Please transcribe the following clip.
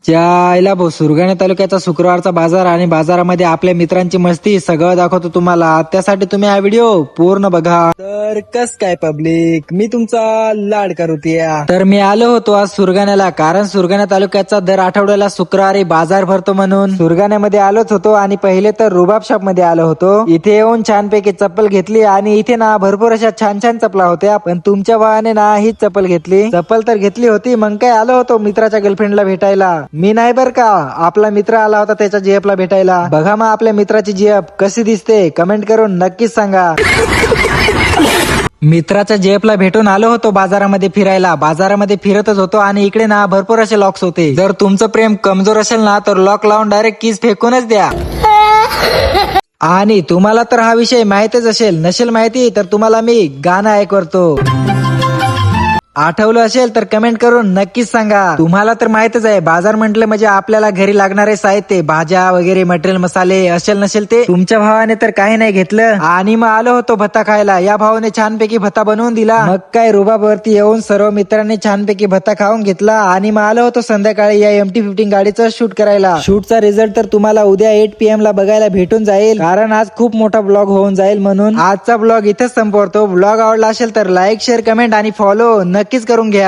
त्याला भाऊ सुरगाणा तालुक्याचा शुक्रवारचा बाजार आणि बाजारामध्ये आपल्या मित्रांची मस्ती सगळं दाखवतो तुम्हाला. त्यासाठी तुम्ही हा व्हिडिओ पूर्ण बघा. तर कस काय पब्लिक, मी तुमचा लाडका रुतिया. तर मी आलो होतो आज सुरगाण्याला, कारण सुरगाणा तालुक्याचा दर आठवड्याला शुक्रवारी बाजार भरतो म्हणून सुरगाण्यामध्ये आलोच होतो. आणि पहिले तर रुबाब शॉप मध्ये आलो होतो. इथे येऊन छानपैकी चप्पल घेतली आणि इथे ना भरपूर अशा छान छान चपला होत्या, पण तुमच्या भावाने ना हीच चप्पल घेतली. चप्पल तर घेतली होती, मग काय आलो होतो मित्राच्या गर्लफ्रेंडला भेटायला. मी नाही बर का, आपला मित्र आला होता त्याच्या जीएफ ला भेटायला. बघा मग आपल्या मित्राची जीएफ कशी दिसते, कमेंट करून नक्कीच सांगा. मित्राच्या जेफ ला भेटून आलो होतो बाजारामध्ये फिरायला. बाजारामध्ये फिरतच होतो आणि इकडे ना भरपूर असे लॉक्स होते. जर तुमचं प्रेम कमजोर असेल ना तर लॉक लावून डायरेक्ट कीज फेकूनच द्या. आणि तुम्हाला तर हा विषय माहितच असेल, नसेल माहिती तर तुम्हाला मी गाणं ऐकवतो. आठवलं असेल तर कमेंट करून नक्कीच सांगा. तुम्हाला तर माहितच आहे, बाजार म्हटलं म्हणजे आपल्याला घरी लागणारे साहित्य, भाज्या वगैरे, मटेरियल, मसाले असेल नसेल ते. तुमच्या भावाने तर काही नाही घेतलं आणि मग आलो होतो भत्ता खायला. या भावाने छानपैकी भत्ता बनवून दिला. मग काय रुबाबवरती येऊन सर्व मित्रांनी छानपैकी भत्ता खाऊन घेतला आणि मग आलो होतो संध्याकाळी या MT-15 गाडीचं शूट करायला. शूटचा रिझल्ट तर तुम्हाला उद्या 8 PM ला बघायला भेटून जाईल, कारण आज खूप मोठा ब्लॉग होऊन जाईल. म्हणून आजचा ब्लॉग इथेच संपवतो. ब्लॉग आवडला असेल तर लाईक, शेअर, कमेंट आणि फॉलो नक्कीच करून घ्या.